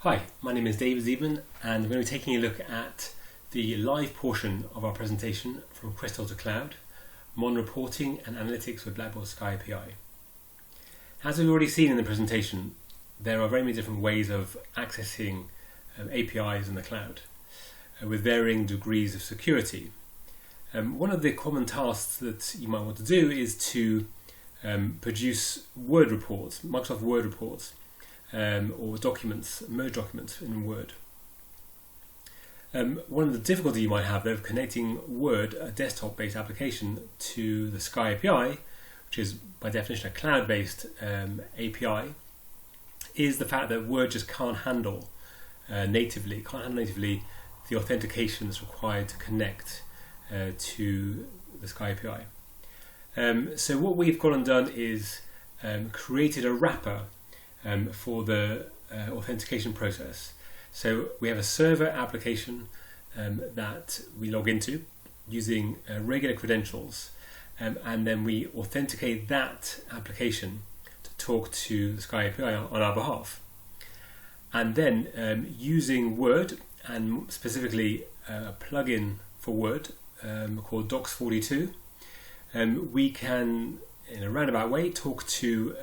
Hi, my name is Zeidman and we're going to be taking a look at the live portion of our presentation from Crystal to Cloud, Modern Reporting and Analytics with Blackbaud Sky API. As we've already seen in the presentation, there are very many different ways of accessing APIs in the cloud with varying degrees of security. One of the common tasks that you might want to do is to produce Word reports, Microsoft Word reports, or documents, merge documents in Word. One of the difficulties you might have though of connecting Word, a desktop-based application, to the Sky API, which is by definition a cloud-based API, is the fact that Word just can't handle natively the authentication that's required to connect to the Sky API. So what we've gone and done is created a wrapper for the authentication process. So we have a server application that we log into using regular credentials, and then we authenticate that application to talk to the Sky API on our behalf. And then using Word, and specifically a plugin for Word called Docs42, we can, in a roundabout way, talk to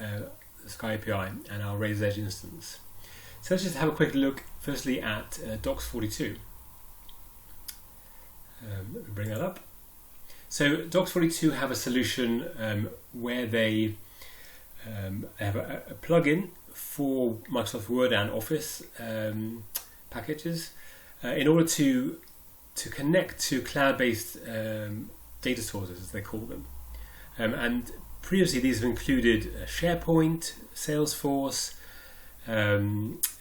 the Sky API and our Razor's Edge instance. So let's just have a quick look firstly at Docs42. Let me bring that up. So Docs42 have a solution where they have a plugin for Microsoft Word and Office packages in order to connect to cloud-based data sources, as they call them. And previously these have included SharePoint, Salesforce,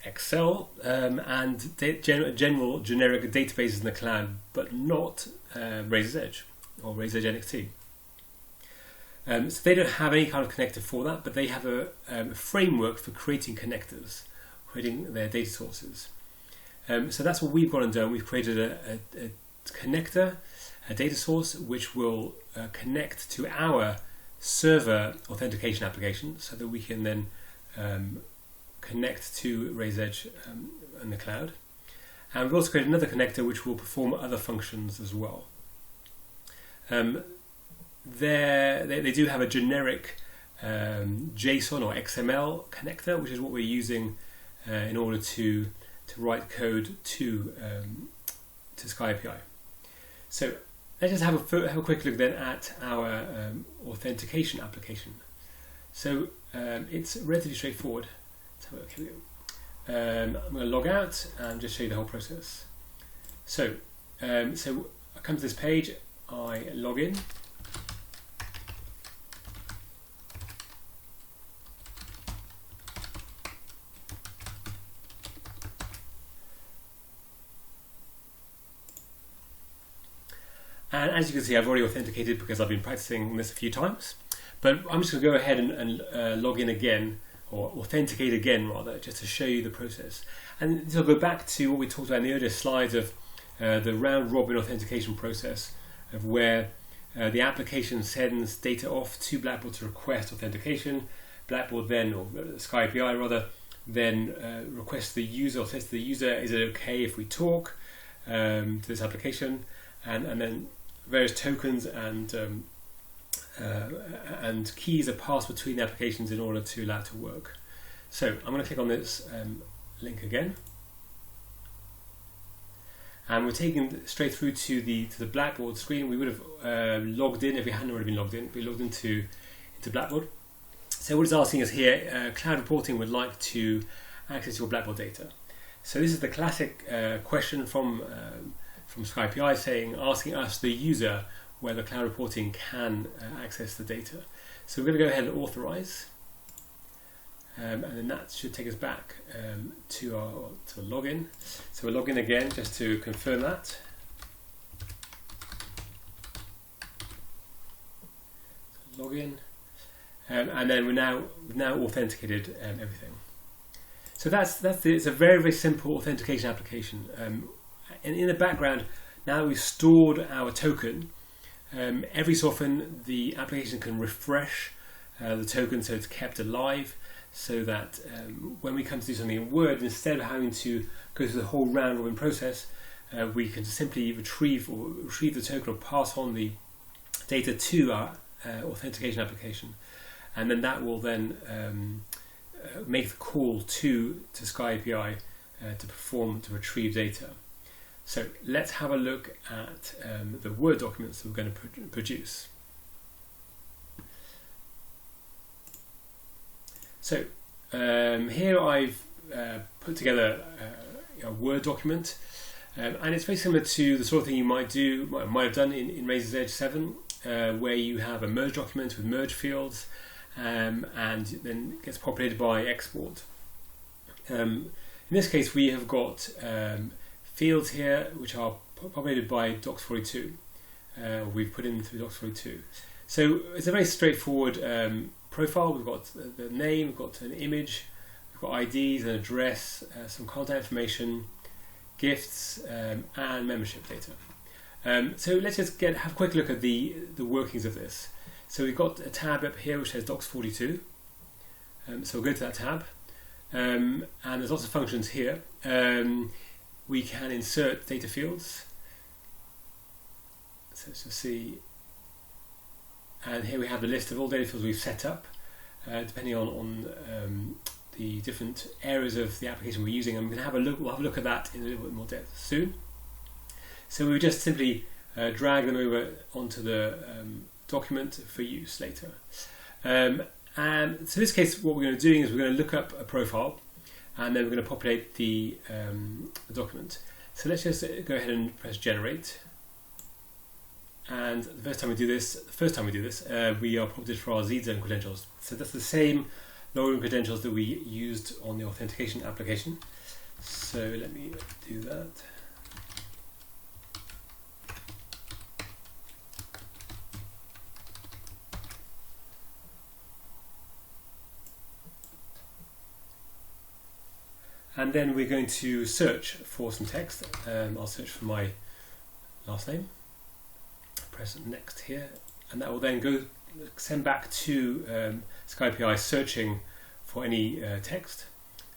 Excel, and general generic databases in the cloud, but not Razor's Edge or Razor's Edge NXT. So they don't have any kind of connector for that, but they have a framework for creating connectors, creating their data sources. So that's what we've gone and done. We've created a connector, a data source, which will connect to our server authentication application so that we can then connect to Razor's Edge in the cloud. And we've also created another connector which will perform other functions as well. They do have a generic JSON or XML connector, which is what we're using in order to write code to Sky API. So let's just have a quick look then at our authentication application. So it's relatively straightforward. I'm going to log out and just show you the whole process. So I come to this page, I log in. And as you can see, I've already authenticated because I've been practicing this a few times. But I'm just going to go ahead and log in again, or authenticate again rather, just to show you the process. And this will go back to what we talked about in the earlier slides of the round-robin authentication process, of where the application sends data off to Blackbaud to request authentication. Blackbaud then, or Sky API rather, then requests the user, or says to the user, is it okay if we talk to this application? And then various tokens and keys are passed between the applications in order to allow it to work. So I'm going to click on this link again, and we're taken straight through to the Blackbaud screen. We would have logged in if we hadn't already been logged in. We logged into Blackbaud. So what it's asking us here, Cloud Reporting would like to access your Blackbaud data. So this is the classic question from Sky API asking us, the user, whether Cloud Reporting can access the data. So we're going to go ahead and authorize, and then that should take us back to a login. So we'll log in again just to confirm that. So login, and then we've now authenticated everything. So it's a very, very simple authentication application. And in the background, now that we've stored our token, every so often the application can refresh the token so it's kept alive. so that when we come to do something in Word, instead of having to go through the whole round robin process, we can simply retrieve the token or pass on the data to our authentication application, and then that will then make the call to Sky API to retrieve data. So let's have a look at the Word documents that we're going to produce. So here I've put together a Word document, and it's very similar to the sort of thing you might have done in Razor's Edge 7, where you have a merge document with merge fields, and then it gets populated by export. In this case, we have got fields here which are populated by docs42. We've put in through docs42. So it's a very straightforward profile. We've got the name, we've got an image, we've got IDs, an address, some contact information, gifts, and membership data. So let's just have a quick look at the workings of this. So we've got a tab up here which says docs42. So we'll go to that tab, and there's lots of functions here. We can insert data fields. So let's just see. And here we have the list of all data fields we've set up, depending on the different areas of the application we're using. And we'll have a look at that in a little bit more depth soon. So we would just simply drag them over onto the document for use later. And so in this case, what we're going to do is we're going to look up a profile, and then we're going to populate the document. So let's just go ahead and press generate. And the first time we do this, we are prompted for our Zeidman credentials. So that's the same login credentials that we used on the authentication application. So let me do that. And then we're going to search for some text. I'll search for my last name. Press next here, and that will then send back to Sky API searching for any text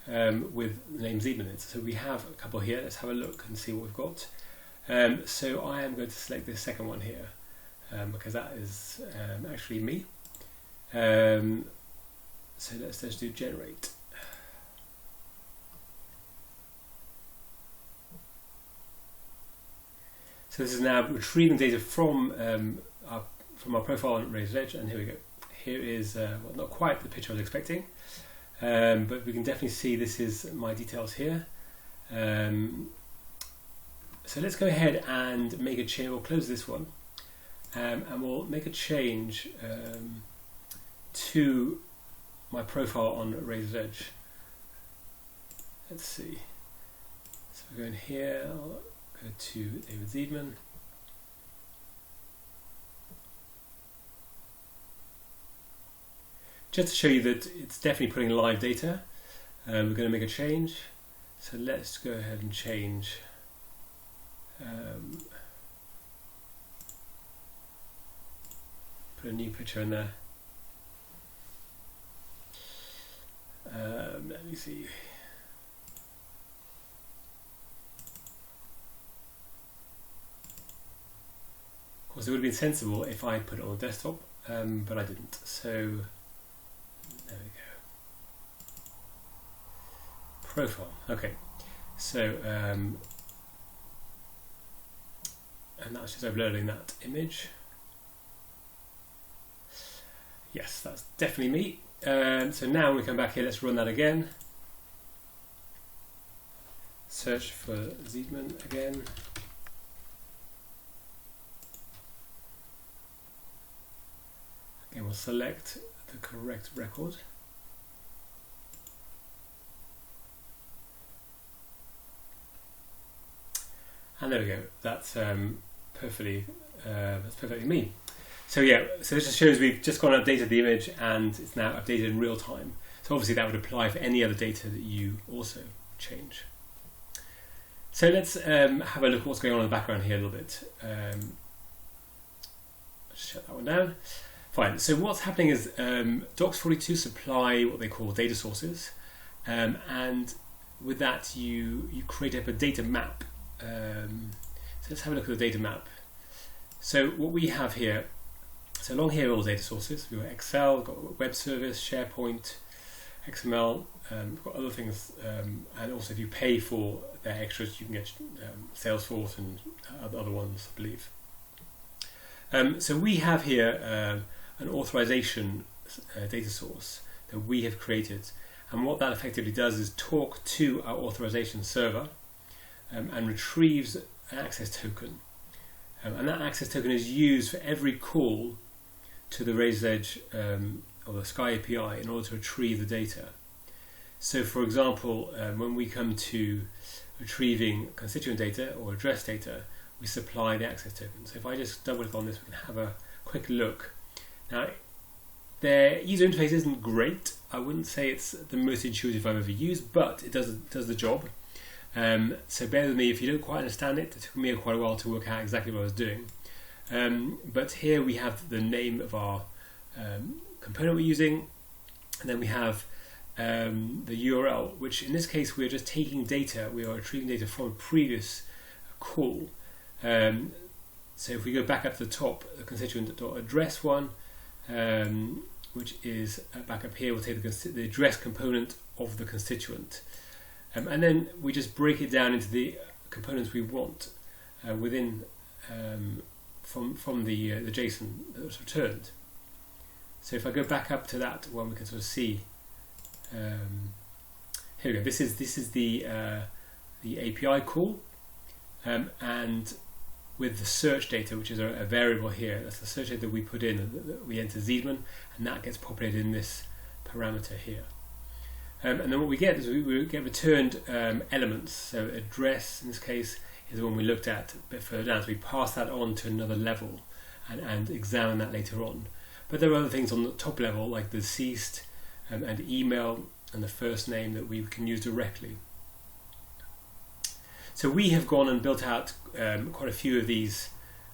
with the name Zeidman in it. So we have a couple here. Let's have a look and see what we've got. So I am going to select this second one here because that is actually me. So let's just do generate. So this is now retrieving data from our profile on Razor's Edge, and here we go. Here is well, not quite the picture I was expecting, but we can definitely see this is my details here. So let's go ahead and make a change. We'll close this one, and we'll make a change to my profile on Razor's Edge. Let's see. So we're going here. I'll go to David Zeidman. Just to show you that it's definitely putting live data, we're going to make a change. So let's go ahead and change. Put a new picture in there. Let me see. Of course, it would have been sensible if I put it on the desktop, but I didn't. So there we go. Profile. Okay. So and that's just uploading that image. Yes, that's definitely me. So now when we come back here, let's run that again. Search for Zeidman again. Again, we'll select the correct record. And there we go. That's perfectly me. So yeah, so this just shows we've just gone and updated the image, and it's now updated in real time. So obviously that would apply for any other data that you also change. So let's have a look at what's going on in the background here a little bit. Let's shut that one down. Fine. So what's happening is Docs42 supply what they call data sources, and with that you create up a data map. So let's have a look at the data map. So what we have here, so along here are all data sources. We've got Excel, we've got web service, SharePoint, XML, we've got other things, and also if you pay for their extras you can get Salesforce and other ones, I believe. So we have here an authorization data source that we have created, and what that effectively does is talk to our authorization server and retrieves an access token, and that access token is used for every call to the Razor's Edge or the Sky API in order to retrieve the data. So for example, when we come to retrieving constituent data or address data, we supply the access token. So if I just double click on this, we can have a quick look. Now, their user interface isn't great. I wouldn't say it's the most intuitive I've ever used, but it does the job. So bear with me if you don't quite understand it. It took me quite a while to work out exactly what I was doing. But here we have the name of our component we're using, and then we have the URL, which in this case we're just taking data, we are retrieving data from a previous call. So if we go back up to the top, the constituent.address one, which is back up here, we'll take the address component of the constituent. And then we just break it down into the components we want within from the JSON that was returned. So if I go back up to that one, we can sort of see. Here we go. This is the API call, and with the search data, which is a variable here, that's the search data that we put in, that we enter Zeidman, and that gets populated in this parameter here. And then what we get is we get returned elements. So address in this case is the one we looked at a bit further down. So we pass that on to another level and examine that later on. But there are other things on the top level like the deceased and email and the first name that we can use directly. So we have gone and built out quite a few of these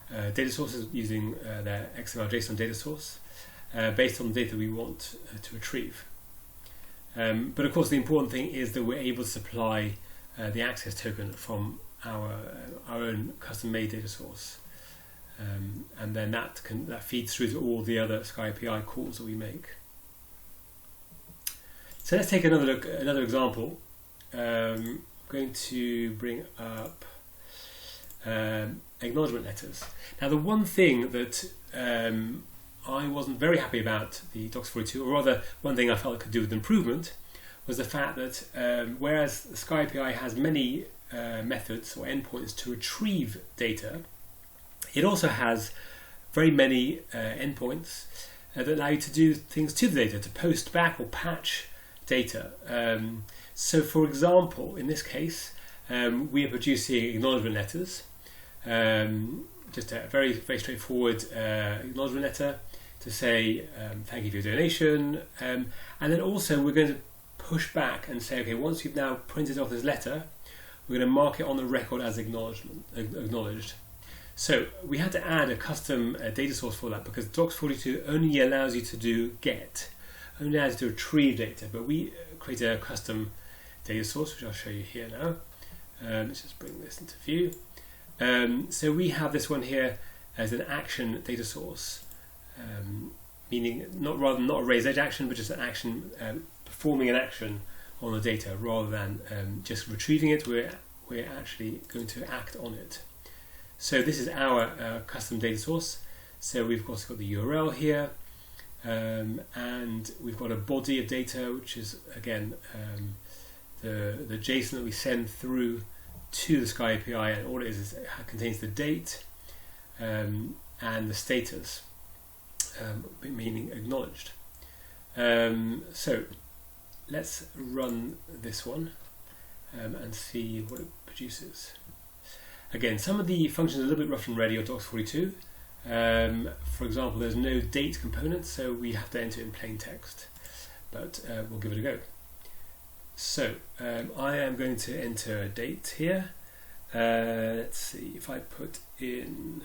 data sources using their XML JSON data source based on the data we want to retrieve. But of course the important thing is that we're able to supply the access token from our own custom-made data source, and then that feeds through to all the other Sky API calls that we make. So let's take another look, another example. I'm going to bring up acknowledgement letters. Now the one thing that I wasn't very happy about the Docs42, or rather one thing I felt it could do with improvement, was the fact that whereas the Sky API has many methods or endpoints to retrieve data, it also has very many endpoints that allow you to do things to the data, to post back or patch data. So for example, in this case, we are producing acknowledgement letters, just a very, very straightforward acknowledgement letter to say thank you for your donation, and then also we're going to push back and say, okay, once you've now printed off this letter, we're going to mark it on the record as acknowledged. So we had to add a custom data source for that, because Docs42 only allows you to do get, only allows you to retrieve data, but we created a custom data source, which I'll show you here now. Let's just bring this into view. So we have this one here as an action data source, meaning not a raised edge action, but just an action, performing an action on the data rather than just retrieving it. We're actually going to act on it. So this is our custom data source. So we've also got the URL here, and we've got a body of data, which is again the JSON that we send through to the Sky API, and all it is it contains the date and the status, meaning acknowledged. So let's run this one and see what it produces. Again, some of the functions are a little bit rough and ready on Docs42. For example, there's no date component, so we have to enter in plain text, but we'll give it a go. So I am going to enter a date here. Let's see, if I put in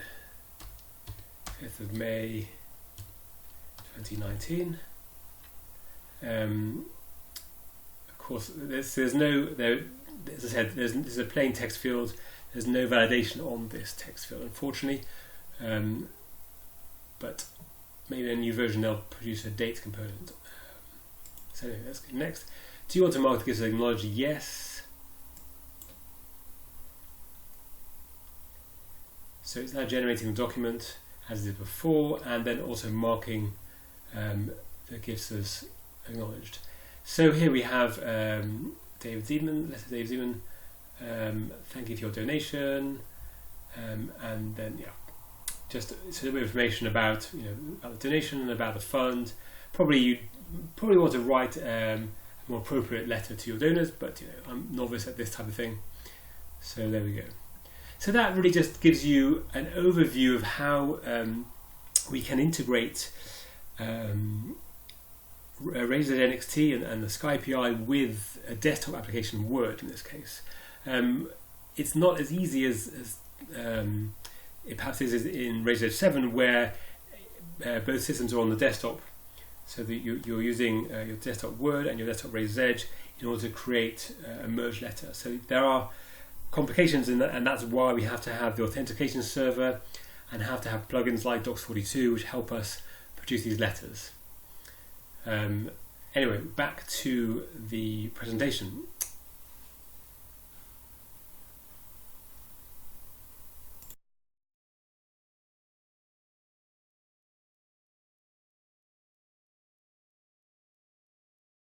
5th of May 2019. Of course, there's no, as I said, there's a plain text field. There's no validation on this text field, unfortunately. But maybe a new version they'll produce a date component. So anyway, let's go next. Do you want to mark this as acknowledged? Yes. So it's now generating the document as it did before, and then also marking the gifts as acknowledged. So here we have David Zeidman, letter David Zeidman, thank you for your donation, and then just a little bit of information about about the donation and about the fund. You probably want to write a more appropriate letter to your donors, but I'm novice at this type of thing, so there we go. So that really just gives you an overview of how we can integrate Razor NXT and the Sky API with a desktop application, Word in this case. It's not as easy as it perhaps is in Razor 7, where both systems are on the desktop, so that you're using your desktop Word and your desktop Razor's Edge in order to create a merge letter. So there are complications in that, and that's why we have to have the authentication server and have to have plugins like Docs42 which help us produce these letters. Anyway, back to the presentation.